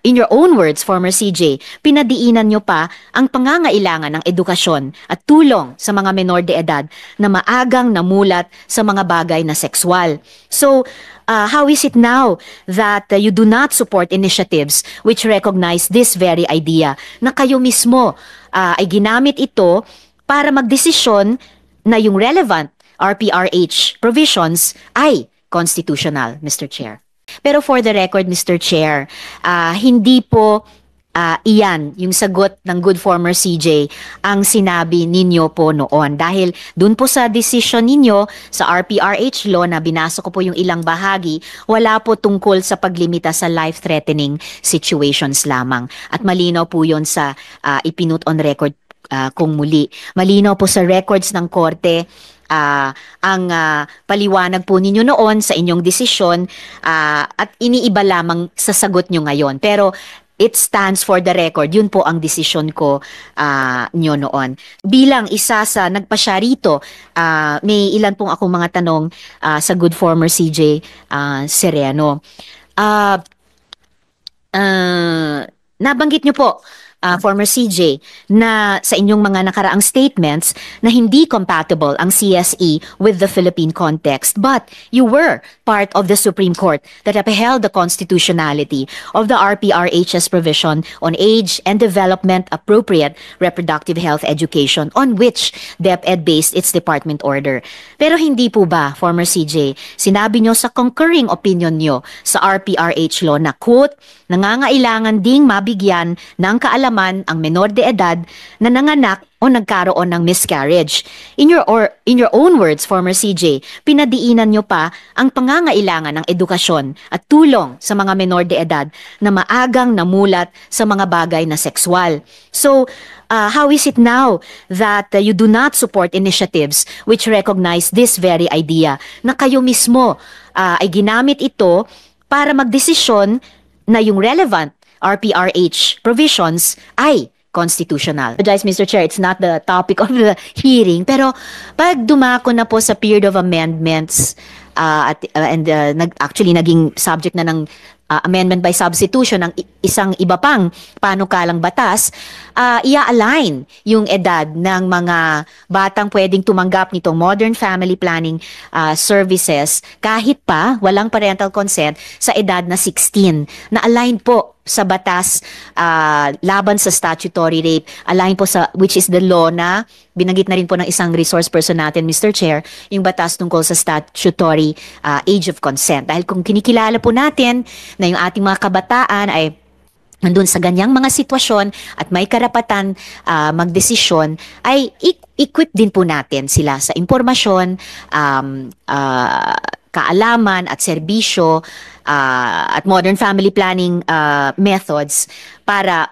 in your own words, former CJ, pinadiinan nyo pa ang pangangailangan ng edukasyon at tulong sa mga menor de edad na maagang namulat sa mga bagay na sexual. So, how is it now that you do not support initiatives which recognize this very idea na kayo mismo ay ginamit ito para magdesisyon na yung relevant RPRH provisions ay constitutional, Mr. Chair? Pero for the record, Mr. Chair, hindi po iyan yung sagot ng good former CJ ang sinabi ninyo po noon. Dahil dun po sa decision ninyo sa RPRH law na binasa ko po yung ilang bahagi, wala po tungkol sa paglimita sa life-threatening situations lamang. At malinaw po yun sa ipinut on record kung muli. Malinaw po sa records ng korte ang paliwanag po ninyo noon sa inyong desisyon at iniiba lamang sa sagot nyo ngayon. Pero it stands for the record. Yun po ang desisyon ko nyo noon. Bilang isa sa nagpasya rito, may ilan pong akong mga tanong sa good former CJ Sereno. Nabanggit nyo po, former CJ, na sa inyong mga nakaraang statements na hindi compatible ang CSE with the Philippine context. But you were part of the Supreme Court that upheld the constitutionality of the RPRH's provision on age and development appropriate reproductive health education on which DepEd based its department order. Pero hindi po ba, former CJ, sinabi nyo sa concurring opinion nyo sa RPRH law na, quote, nangangailangan ding mabigyan ng kaalaman ang menor de edad na nanganak o nagkaroon ng miscarriage. In your own words, former CJ, pinadiinan nyo pa ang pangangailangan ng edukasyon at tulong sa mga menor de edad na maagang namulat sa mga bagay na sexual. So, how is it now that you do not support initiatives which recognize this very idea na kayo mismo ay ginamit ito para magdesisyon na yung relevant RPRH provisions ay constitutional? Mr. Chair, it's not the topic of the hearing, pero pag dumako na po sa period of amendments actually naging subject na ng amendment by substitution ng isang iba pang panukalang batas, i-align yung edad ng mga batang pwedeng tumanggap nitong modern family planning services kahit pa walang parental consent sa edad na 16, na align po sa batas laban sa statutory rape, align po sa, which is the law na binanggit na rin po ng isang resource person natin, Mr. Chair, yung batas tungkol sa statutory age of consent. Dahil kung kinikilala po natin na yung ating mga kabataan ay nandun sa ganyang mga sitwasyon at may karapatan magdesisyon, ay equip din po natin sila sa impormasyon, kaalaman at serbisyo at modern family planning methods para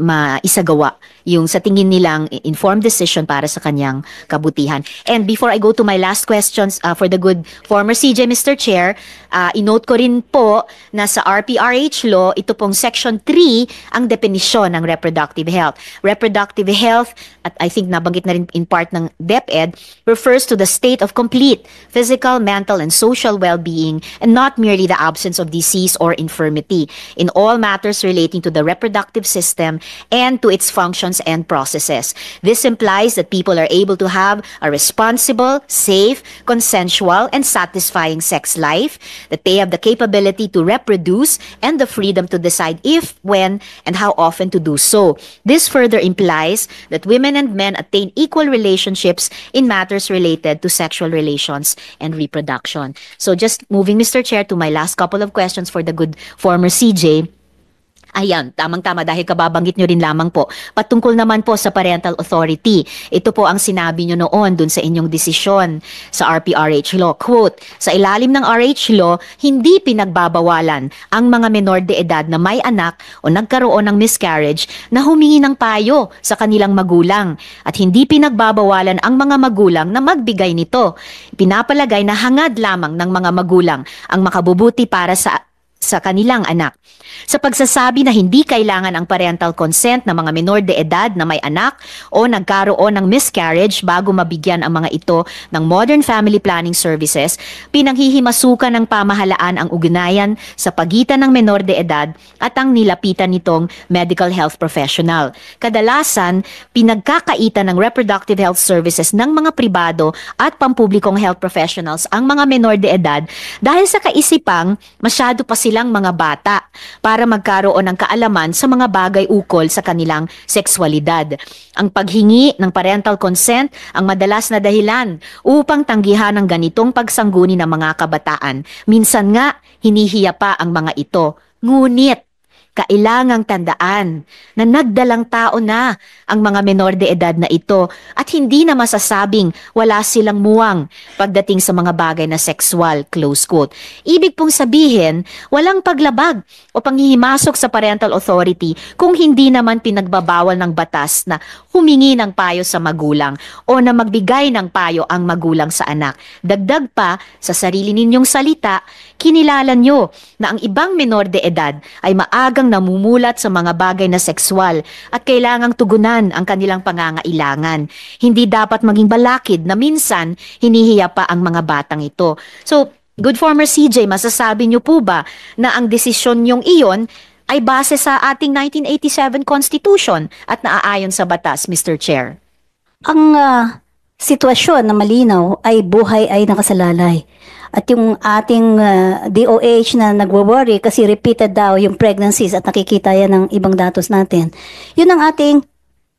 maisagawa yung sa tingin nilang informed decision para sa kanyang kabutihan. And before I go to my last questions for the good former CJ, Mr. Chair, inote ko rin po na sa RPRH law, ito pong Section 3 ang definisyon ng reproductive health. Reproductive health, at I think nabanggit na rin in part ng DepEd, refers to the state of complete physical, mental, and social well-being and not merely the absence of disease or infirmity in all matters relating to the reproductive system and to its functions and processes. This implies that people are able to have a responsible, safe, consensual, and satisfying sex life, that they have the capability to reproduce and the freedom to decide if, when, and how often to do so. This further implies that women and men attain equal relationships in matters related to sexual relations and reproduction. So just moving, Mr. Chair, to my last couple of questions for the good former CJ. Ayan, tamang-tama dahil kababanggit nyo rin lamang po. Patungkol naman po sa parental authority, ito po ang sinabi nyo noon dun sa inyong desisyon sa RPRH law. Quote, sa ilalim ng RH law, hindi pinagbabawalan ang mga menor de edad na may anak o nagkaroon ng miscarriage na humingi ng payo sa kanilang magulang at hindi pinagbabawalan ang mga magulang na magbigay nito. Pinapalagay na hangad lamang ng mga magulang ang makabubuti para sa sa kanilang anak. Sa pagsasabi na hindi kailangan ang parental consent ng mga menor de edad na may anak o nagkaroon ng miscarriage bago mabigyan ang mga ito ng Modern Family Planning Services, pinanghihimasukan ng pamahalaan ang ugnayan sa pagitan ng menor de edad at ang nilapitan nitong medical health professional. Kadalasan, pinagkakaitan ng reproductive health services ng mga pribado at pampublikong health professionals ang mga menor de edad dahil sa kaisipang masyado pa silang mga bata para magkaroon ng kaalaman sa mga bagay ukol sa kanilang sexualidad. Ang paghingi ng parental consent ang madalas na dahilan upang tanggihan ang ganitong pagsangguni ng mga kabataan. Minsan nga, hinihiya pa ang mga ito. Ngunit, kailangang tandaan na nagdalang tao na ang mga menor de edad na ito at hindi na masasabing wala silang muwang pagdating sa mga bagay na sexual, close quote. Ibig pong sabihin, walang paglabag o panghihimasok sa parental authority kung hindi naman pinagbabawal ng batas na humingi ng payo sa magulang o na magbigay ng payo ang magulang sa anak. Dagdag pa, sa sarili ninyong salita, kinilala nyo na ang ibang menor de edad ay maagang namumulat sa mga bagay na sexual at kailangang tugunan ang kanilang pangangailangan. Hindi dapat maging balakid na minsan hinihiya pa ang mga batang ito. So, good former CJ, masasabi niyo po ba na ang desisyon niyong iyon ay base sa ating 1987 Constitution at naaayon sa batas, Mr. Chair? Ang sitwasyon na malinaw ay buhay ay nakasalalay. At yung ating DOH na nagwo-worry kasi repeated daw yung pregnancies at nakikita yan ng ibang datos natin. Yun ang ating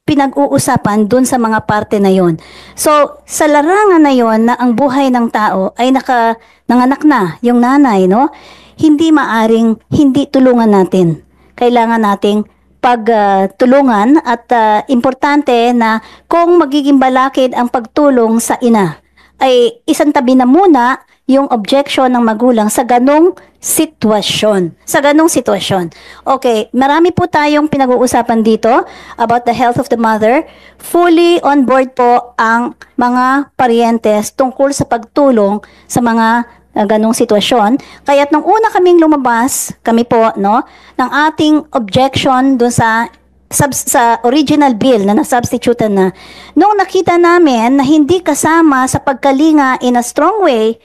pinag-uusapan dun sa mga parte na yon. So, sa larangan na yon na ang buhay ng tao ay nanganak na yung nanay, no? Hindi maaring hindi tulungan natin. Kailangan nating pagtulungan at importante na kung magiging balakid ang pagtulong sa ina, ay isantabi na muna yung objection ng magulang sa ganong sitwasyon. Sa ganong sitwasyon. Okay, marami po tayong pinag-uusapan dito about the health of the mother. Fully on board po ang mga parientes tungkol sa pagtulong sa mga ganong sitwasyon. Kaya't nung una kaming lumabas, kami po, no, ng ating objection doon sa original bill na na-substitute na, nung nakita namin na hindi kasama sa pagkalinga in a strong way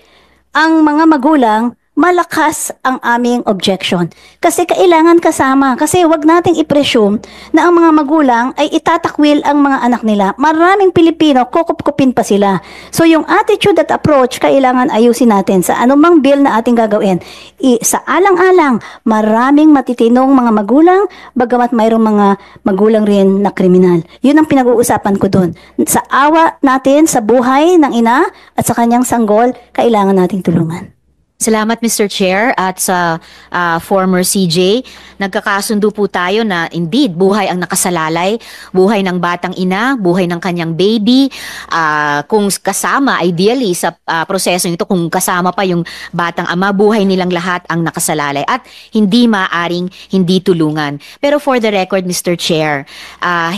ang mga magulang, malakas ang aming objection. Kasi kailangan kasama. Kasi wag nating i-presume na ang mga magulang ay itatakwil ang mga anak nila. Maraming Pilipino, kukup-kupin pa sila. So yung attitude at approach, kailangan ayusin natin sa anumang bill na ating gagawin. Sa alang-alang, maraming matitinong mga magulang, bagamat mayroong mga magulang rin na kriminal. Yun ang pinag-uusapan ko doon. Sa awa natin, sa buhay ng ina at sa kanyang sanggol, kailangan nating tulungan. Salamat, Mr. Chair, at sa former CJ. Nagkakasundo po tayo na indeed, buhay ang nakasalalay, buhay ng batang ina, buhay ng kanyang baby. Kung kasama, ideally, sa prosesong ito, kung kasama pa yung batang ama, buhay nilang lahat ang nakasalalay at hindi maaring hindi tulungan. Pero for the record, Mr. Chair,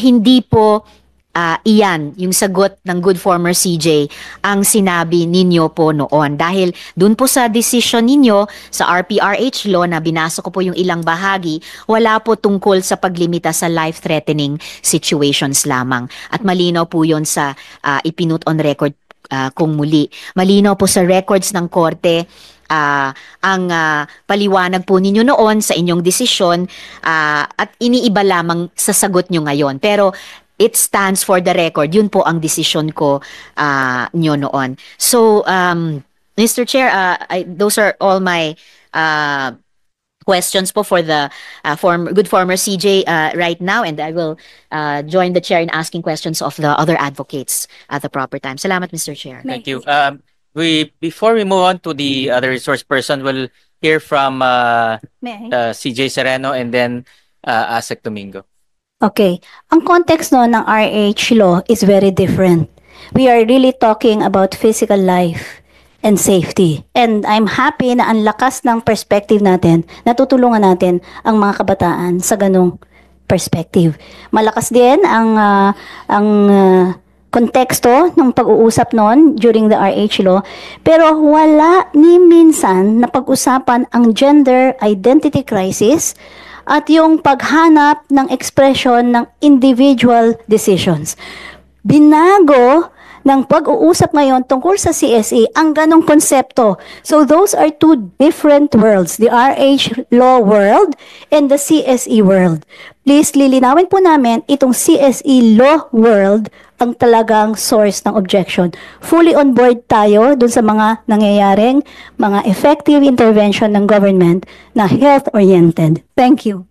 hindi po iyan, yung sagot ng good former CJ, ang sinabi ninyo po noon. Dahil dun po sa decision ninyo, sa RPRH law na binasa ko po yung ilang bahagi, wala po tungkol sa paglimita sa life-threatening situations lamang. At malinaw po yun sa ipinut on record kung muli. Malinaw po sa records ng korte, ang paliwanag po ninyo noon sa inyong desisyon at iniiba lamang sa sagot nyo ngayon. Pero it stands for the record. Yun po ang desisyon ko nyo noon. So, Mr. Chair, those are all my questions po for the good former CJ right now, and I will join the chair in asking questions of the other advocates at the proper time. Salamat, Mr. Chair. Thank you. Before we move on to the other resource person, we'll hear from CJ Sereno and then Asek Domingo. Okay. Ang context no ng RH law is very different. We are really talking about physical life and safety. And I'm happy na ang lakas ng perspective natin, natutulungan natin ang mga kabataan sa ganong perspective. Malakas din ang konteksto ng pag-uusap noon during the RH law, pero wala ni minsan na pag-usapan ang gender identity crisis at yung paghanap ng expression ng individual decisions. Binago ng pag-uusap ngayon tungkol sa CSE ang ganong konsepto. So those are two different worlds, the RH law world and the CSE world. Please lilinawin po namin itong CSE law world ang talagang source ng objection. Fully on board tayo dun sa mga nangyayaring mga effective intervention ng government na health-oriented. Thank you.